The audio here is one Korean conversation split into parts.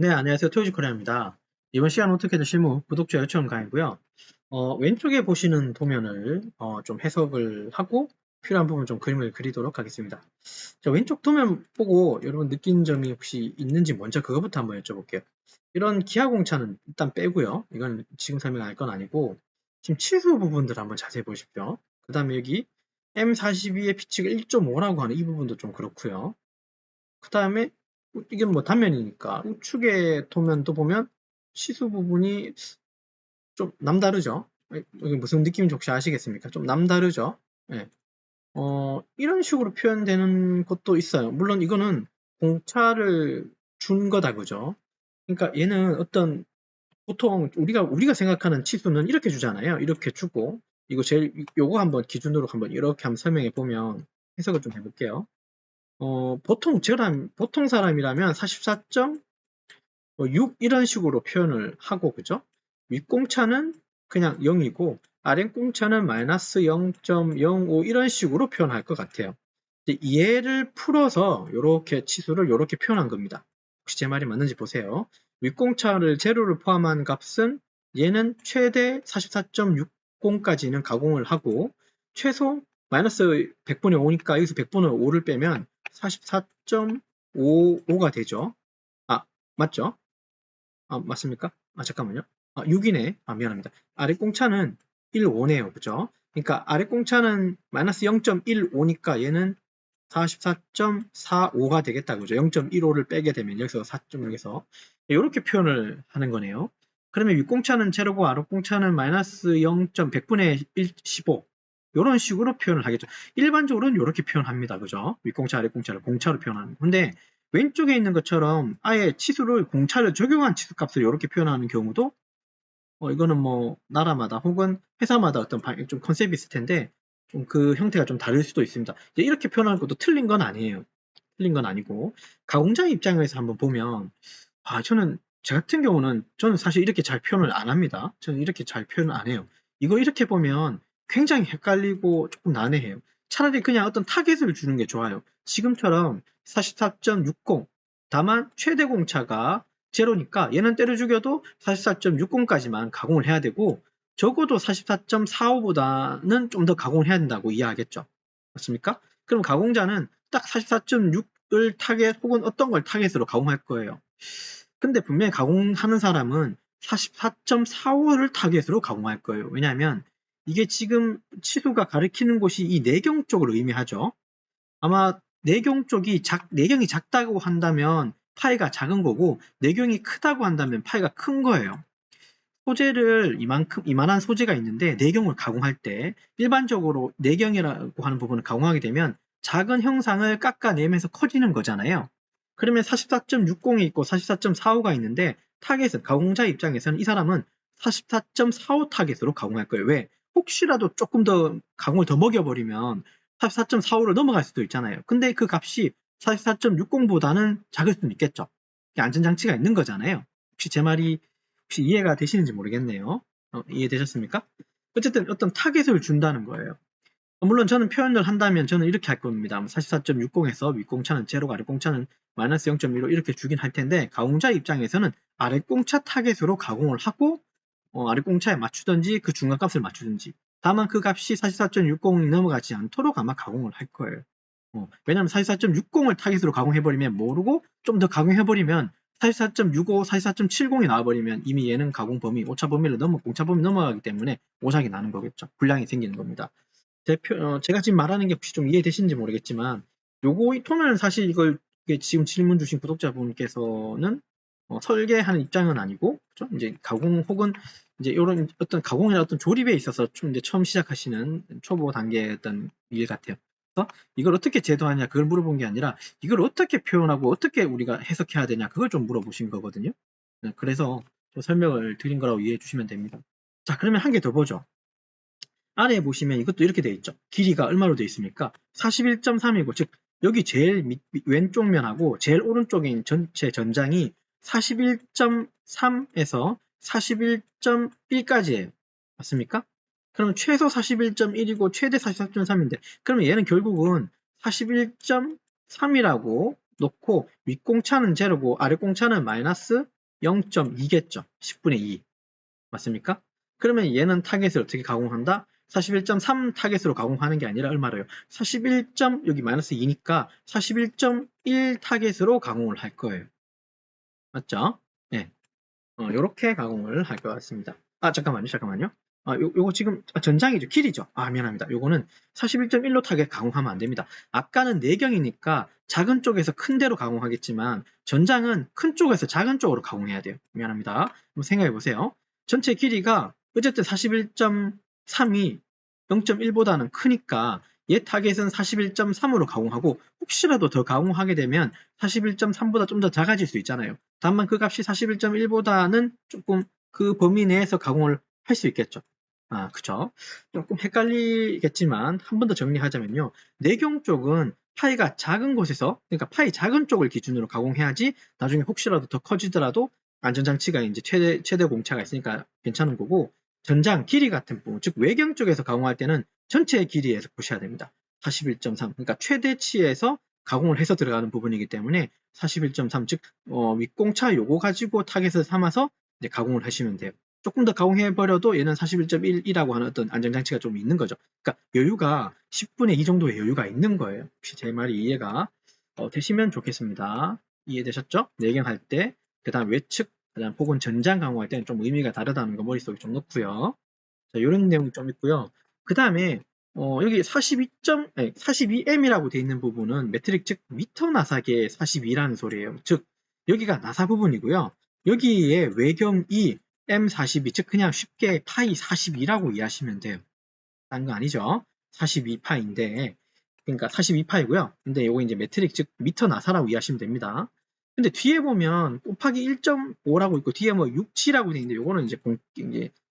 네, 안녕하세요. 토요지코리아입니다. 이번 시간 어떻게든 실무 구독자 요청 강의고요. 왼쪽에 보시는 도면을 좀 해석을 하고 필요한 부분 좀 그림을 그리도록 하겠습니다. 자, 왼쪽 도면 보고 여러분 느낀 점이 혹시 있는지 먼저 그거부터 한번 여쭤볼게요. 이런 기하공차는 일단 빼고요. 이건 지금 설명할 건 아니고 지금 치수 부분들 한번 자세히 보십시오. 그 다음에 여기 M42의 피치가 1.5라고 하는 이 부분도 좀 그렇고요. 그 다음에 이게 뭐 단면이니까 우측의 도면도 보면 시수 부분이 좀 남다르죠. 이게 무슨 느낌인지 혹시 아시겠습니까? 좀 남다르죠. 예. 이런 식으로 표현되는 것도 있어요. 물론 이거는 공차를 준 거다, 그죠? 그러니까 얘는 어떤 보통 우리가 생각하는 치수는 이렇게 주잖아요. 이렇게 주고 이거 요거 한번 기준으로 한번 이렇게 한번 설명해 보면 해석을 좀 해볼게요. 보통 사람이라면 44.6 이런 식으로 표현을 하고, 그죠? 윗공차는 그냥 0이고, 아랫공차는 마이너스 0.05 이런 식으로 표현할 것 같아요. 얘를 풀어서 이렇게 치수를 이렇게 표현한 겁니다. 혹시 제 말이 맞는지 보세요. 윗공차를 제로를 포함한 값은 얘는 최대 44.60까지는 가공을 하고 최소 마이너스 100분의 5니까 여기서 100분의 5를 빼면 44.55가 되죠. 아, 맞죠? 맞습니까? 잠깐만요. 6이네. 미안합니다. 아래 공차는 1,5네요. 그죠? 그러니까 아래 공차는 마이너스 0.15니까 얘는 44.45가 되겠다. 그죠? 0.15를 빼게 되면 여기서 4.6에서 이렇게 표현을 하는 거네요. 그러면 윗공차는 제로고 아랫공차는 마이너스 0.100분의 15 이런 식으로 표현을 하겠죠. 일반적으로는 이렇게 표현합니다. 그죠? 윗공차, 아랫공차를 공차로 표현하는. 근데 왼쪽에 있는 것처럼 아예 치수를 공차를 적용한 치수값을 이렇게 표현하는 경우도 이거는 뭐 나라마다 혹은 회사마다 어떤 좀 컨셉이 있을 텐데 좀 그 형태가 좀 다를 수도 있습니다. 이제 이렇게 표현하는 것도 틀린 건 아니에요. 틀린 건 아니고 가공자 입장에서 한번 보면 저는 저 같은 경우는 저는 사실 이렇게 잘 표현을 안 합니다. 저는 이렇게 잘 표현을 안 해요. 이거 이렇게 보면 굉장히 헷갈리고 조금 난해해요. 차라리 그냥 어떤 타겟을 주는 게 좋아요. 지금처럼 44.60 다만 최대 공차가 제로니까 얘는 때려 죽여도 44.60까지만 가공을 해야 되고 적어도 44.45보다는 좀 더 가공을 해야 된다고 이해하겠죠. 맞습니까? 그럼 가공자는 딱 44.6을 타겟 혹은 어떤 걸 타겟으로 가공할 거예요. 근데 분명히 가공하는 사람은 44.45를 타겟으로 가공할 거예요. 왜냐하면 이게 지금 치수가 가리키는 곳이 이 내경 쪽을 의미하죠. 아마 내경이 작다고 한다면 파이가 작은 거고 내경이 크다고 한다면 파이가 큰 거예요. 소재를 이만한 소재가 있는데 내경을 가공할 때 일반적으로 내경이라고 하는 부분을 가공하게 되면 작은 형상을 깎아내면서 커지는 거잖아요. 그러면 44.60이 있고 44.45가 있는데 타겟은 가공자 입장에서는 이 사람은 44.45 타겟으로 가공할 거예요. 왜? 혹시라도 조금 더 가공을 더 먹여버리면 44.45를 넘어갈 수도 있잖아요. 근데 그 값이 44.60보다는 작을 수는 있겠죠. 안전장치가 있는 거잖아요. 혹시 제 말이 혹시 이해가 되시는지 모르겠네요. 이해되셨습니까? 어쨌든 어떤 타겟을 준다는 거예요. 물론 저는 표현을 한다면 저는 이렇게 할 겁니다. 44.60에서 윗공차는 제로고 아랫공차는 마이너스 0.15 이렇게 주긴 할 텐데 가공자 입장에서는 아랫공차 타겟으로 가공을 하고 아랫공차에 맞추든지 그 중간값을 맞추든지 다만 그 값이 44.60이 넘어가지 않도록 아마 가공을 할 거예요. 왜냐하면 44.60을 타겟으로 가공해버리면 모르고 좀 더 가공해버리면 44.65, 44.70이 나와버리면 이미 얘는 가공 범위, 오차 범위를 공차 범위 넘어가기 때문에 오작이 나는 거겠죠. 불량이 생기는 겁니다. 제가 지금 말하는 게 혹시 좀 이해되시는지 모르겠지만 이 톤은 사실 지금 질문 주신 구독자분께서는 설계하는 입장은 아니고 그렇죠? 이제 가공 혹은 이제 이런 어떤 가공이나 어떤 조립에 있어서 좀 이제 처음 시작하시는 초보 단계의 어떤 일 같아요. 그래서 이걸 어떻게 제도하냐 그걸 물어본 게 아니라 이걸 어떻게 표현하고 어떻게 우리가 해석해야 되냐 그걸 좀 물어보신 거거든요. 네, 그래서 설명을 드린 거라고 이해해 주시면 됩니다. 자, 그러면 한 개 더 보죠. 아래에 보시면 이것도 이렇게 되어 있죠. 길이가 얼마로 되어 있습니까? 41.3이고 즉 여기 제일 왼쪽 면하고 제일 오른쪽인 전체 전장이 41.3에서 41.1까지예요. 맞습니까? 그럼 최소 41.1이고 최대 44.3인데 그러면 얘는 결국은 41.3이라고 놓고 윗공차는 제로고 아랫공차는 마이너스 0.2겠죠. 10분의 2. 맞습니까? 그러면 얘는 타겟을 어떻게 가공한다? 41.3 타겟으로 가공하는 게 아니라 얼마래요? 41. 여기 마이너스 2니까 41.1 타겟으로 가공을 할 거예요. 맞죠? 네. 요렇게 가공을 할 것 같습니다. 잠깐만요. 요거 지금 전장이죠. 길이죠. 미안합니다. 요거는 41.1로 타겟 가공하면 안 됩니다. 아까는 내경이니까 작은 쪽에서 큰 데로 가공하겠지만 전장은 큰 쪽에서 작은 쪽으로 가공해야 돼요. 미안합니다. 한번 생각해 보세요. 전체 길이가 어쨌든 41.3이 0.1보다는 크니까 얘 타겟은 41.3으로 가공하고 혹시라도 더 가공하게 되면 41.3보다 좀 더 작아질 수 있잖아요. 다만 그 값이 41.1보다는 조금 그 범위 내에서 가공을 할 수 있겠죠. 그쵸. 조금 헷갈리겠지만 한 번 더 정리하자면요. 내경 쪽은 파이가 작은 곳에서, 그러니까 파이 작은 쪽을 기준으로 가공해야지 나중에 혹시라도 더 커지더라도 안전장치가 이제 최대 공차가 있으니까 괜찮은 거고, 전장 길이 같은 부분, 즉 외경 쪽에서 가공할 때는 전체 길이에서 보셔야 됩니다. 41.3, 그러니까 최대치에서 가공을 해서 들어가는 부분이기 때문에 41.3, 즉 윗공차 요거 가지고 타겟을 삼아서 이제 가공을 하시면 돼요. 조금 더 가공해버려도 얘는 41.1이라고 하는 어떤 안전장치가 좀 있는 거죠. 그러니까 여유가 10분의 2 정도의 여유가 있는 거예요. 혹시 제 말이 이해가 되시면 좋겠습니다. 이해되셨죠? 내경할 때, 그 다음 외측, 그 다음 혹은 전장 가공할 때는 좀 의미가 다르다는 거 머릿속에 좀 넣고요. 자, 이런 내용이 좀 있고요. 그 다음에 여기 42M이라고 되어 있는 부분은 매트릭 즉 미터 나사계 42라는 소리예요. 즉 여기가 나사 부분이고요. 여기에 외경이 M42, 즉 그냥 쉽게 파이 42라고 이해하시면 돼요. 딴 거 아니죠. 42파인데 그러니까 42파이고요. 근데 이거 이제 매트릭 즉 미터 나사라고 이해하시면 됩니다. 근데 뒤에 보면 곱하기 1.5라고 있고 뒤에 뭐 67라고 되어 있는데 이거는 이제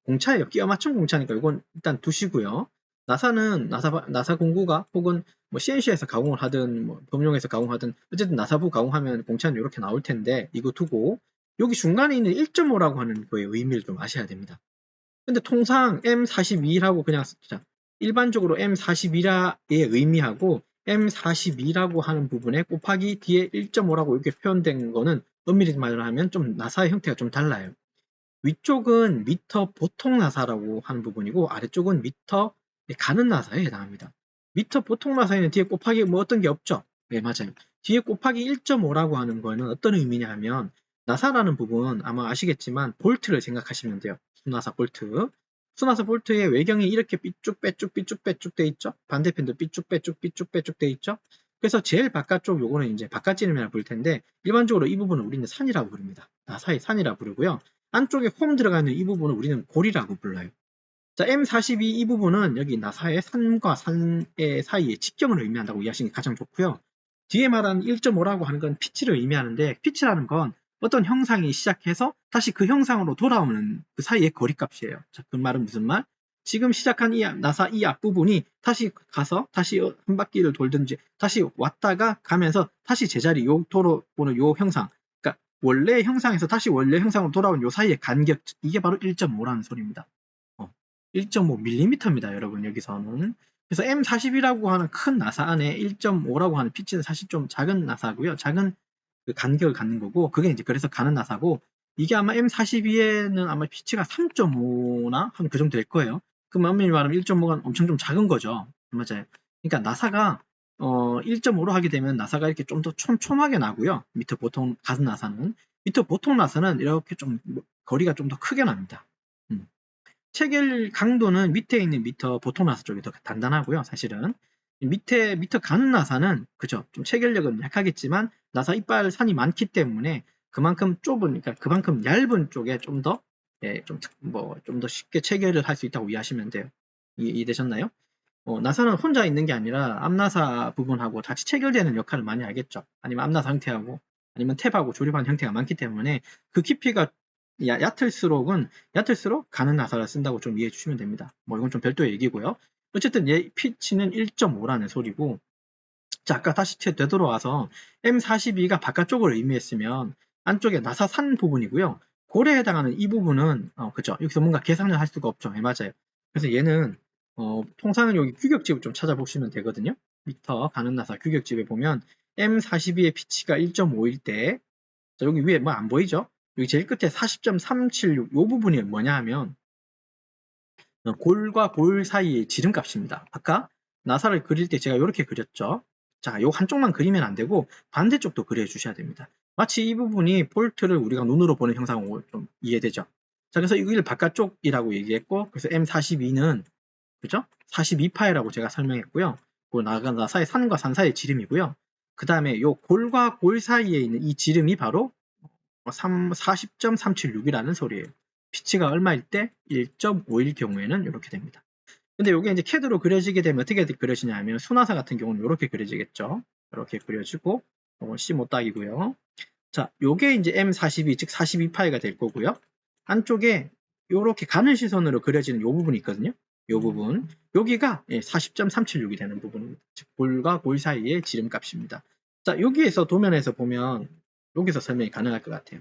공차예요. 끼워 맞춘 공차니까 이건 일단 두시고요. 나사는 나사 공구가 혹은 뭐 CNC에서 가공을 하든 뭐 범용에서 가공하든 어쨌든 나사부 가공하면 공차는 이렇게 나올 텐데 이거 두고 여기 중간에 있는 1.5라고 하는 거의 의미를 좀 아셔야 됩니다. 근데 통상 M42라고 그냥 씁니다. 일반적으로 M42라의 의미하고 M42라고 하는 부분에 곱하기 뒤에 1.5라고 이렇게 표현된 거는 엄밀히 말을 하면 좀 나사의 형태가 좀 달라요. 위쪽은 미터 보통 나사라고 하는 부분이고 아래쪽은 미터 가는 나사에 해당합니다. 미터 보통 나사에는 뒤에 곱하기 뭐 어떤 게 없죠? 네, 맞아요. 뒤에 곱하기 1.5라고 하는 거는 어떤 의미냐 하면 나사라는 부분 아마 아시겠지만 볼트를 생각하시면 돼요. 수나사 볼트. 수나사 볼트의 외경이 이렇게 삐쭉 돼 있죠? 반대편도 삐쭉 돼 있죠? 그래서 제일 바깥쪽 요거는 이제 바깥지름이라고 부를 텐데 일반적으로 이 부분은 우리는 산이라고 부릅니다. 나사의 산이라고 부르고요. 안쪽에 홈 들어가는 이 부분을 우리는 골이라고 불러요. 자, M42 이 부분은 여기 나사의 산과 산의 사이의 직경을 의미한다고 이해하시는 게 가장 좋고요. 뒤에 말하는 1.5라고 하는 건 피치를 의미하는데 피치라는 건 어떤 형상이 시작해서 다시 그 형상으로 돌아오는 그 사이의 거리값이에요. 자, 그 말은 무슨 말? 지금 시작한 이 나사 이 앞부분이 다시 가서 다시 한 바퀴를 돌든지 다시 왔다가 가면서 다시 제자리 요 도로 보는 요 형상, 그러니까 원래 형상에서 다시 원래 형상으로 돌아온 요 사이의 간격, 이게 바로 1.5라는 소리입니다. 1.5mm입니다, 여러분. 여기서는. 그래서 M40이라고 하는 큰 나사 안에 1.5라고 하는 피치는 사실 좀 작은 나사고요. 작은 그 간격을 갖는 거고, 그게 이제 그래서 가는 나사고, 이게 아마 M42에는 아마 피치가 3.5나 한 그 정도 될 거예요. 그럼 엄밀히 말하면 1.5가 엄청 좀 작은 거죠. 맞아요. 그러니까 나사가 1.5로 하게 되면 나사가 이렇게 좀 더 촘촘하게 나고요. 미터 보통 가슴 나사는. 미터 보통 나사는 이렇게 좀 거리가 좀 더 크게 납니다. 체결 강도는 밑에 있는 미터 보통 나사 쪽이 더 단단하고요. 사실은 밑에 미터 가는 나사는 그죠, 좀 체결력은 약하겠지만 나사 이빨 산이 많기 때문에 그만큼 좁은, 그러니까 그만큼 얇은 쪽에 좀 더 좀 더 쉽게 체결을 할 수 있다고 이해하시면 돼요. 이해되셨나요? 나사는 혼자 있는 게 아니라 앞나사 부분하고 같이 체결되는 역할을 많이 하겠죠. 아니면 앞나사 형태하고 아니면 탭하고 조립한 형태가 많기 때문에 그 깊이가 얕을수록 가는 나사를 쓴다고 좀 이해해 주시면 됩니다. 뭐 이건 좀 별도의 얘기고요. 어쨌든 얘 피치는 1.5라는 소리고, 자, 아까 다시 되돌아와서 M42가 바깥쪽을 의미했으면 안쪽에 나사 산 부분이고요. 골에 해당하는 이 부분은 그죠, 여기서 뭔가 계산을 할 수가 없죠. 네, 맞아요. 그래서 얘는 통상은 여기 규격집을 좀 찾아보시면 되거든요. 미터 가는 나사 규격집에 보면 M42의 피치가 1.5일 때, 자, 여기 위에 뭐 안 보이죠? 여기 제일 끝에 40.376, 이 부분이 뭐냐 하면, 골과 골 사이의 지름값입니다. 아까 나사를 그릴 때 제가 이렇게 그렸죠. 자, 요 한쪽만 그리면 안 되고 반대쪽도 그려주셔야 됩니다. 마치 이 부분이 폴트를 우리가 눈으로 보는 형상으로 좀 이해되죠. 자, 그래서 여기를 바깥쪽이라고 얘기했고, 그래서 M42는 그죠? 42파이라고 제가 설명했고요. 그 나사의 산과 산 사이의 지름이고요. 그 다음에 요 골과 골 사이에 있는 이 지름이 바로 40.376이라는 소리예요. 피치가 얼마일 때? 1.5일 경우에는 이렇게 됩니다. 근데 이게 이제 CAD로 그려지게 되면 어떻게 그려지냐면 순화사 같은 경우는 이렇게 그려지겠죠. 이렇게 그려지고 이건 C 못딱이고요. 자, 요게 이제 M42, 즉 42파이가 될 거고요. 안쪽에 이렇게 가는 시선으로 그려지는 이 부분이 있거든요. 이 부분. 여기가 40.376이 되는 부분입니다. 즉 골과 골 사이의 지름값입니다. 자, 여기에서 도면에서 보면 여기서 설명이 가능할 것 같아요.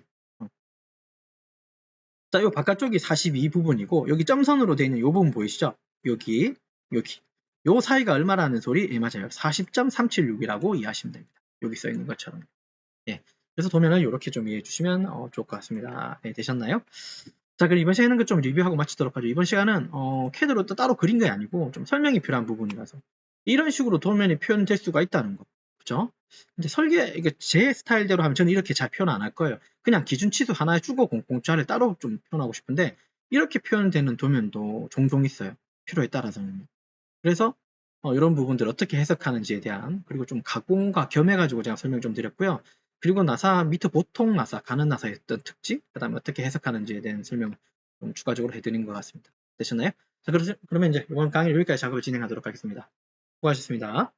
자, 요 바깥쪽이 42 부분이고 여기 점선으로 되어 있는 이 부분 보이시죠? 여기. 요 사이가 얼마라는 소리? 예, 맞아요. 40.376이라고 이해하시면 됩니다. 여기 써 있는 것처럼. 예. 그래서 도면을 이렇게 좀 이해해 주시면 좋을 것 같습니다. 네, 되셨나요? 자, 그럼 이번 시간은 좀 리뷰하고 마치도록 하죠. 이번 시간은 CAD로 또 따로 그린 게 아니고 좀 설명이 필요한 부분이라서 이런 식으로 도면이 표현될 수가 있다는 거. 그죠? 근데 이게 제 스타일대로 하면 저는 이렇게 잘 표현 안 할 거예요. 그냥 기준치수 하나에 주고 공짜를 따로 좀 표현하고 싶은데 이렇게 표현되는 도면도 종종 있어요. 필요에 따라서는. 그래서 이런 부분들 어떻게 해석하는지에 대한 그리고 좀 가공과 겸해가지고 제가 설명 좀 드렸고요. 그리고 나사 밑에 보통 나사, 가는 나사의 어떤 특징, 그 다음에 어떻게 해석하는지에 대한 설명 좀 추가적으로 해드린 것 같습니다. 되셨나요? 자, 그러면 이제 이번 강의 여기까지 작업을 진행하도록 하겠습니다. 수고하셨습니다.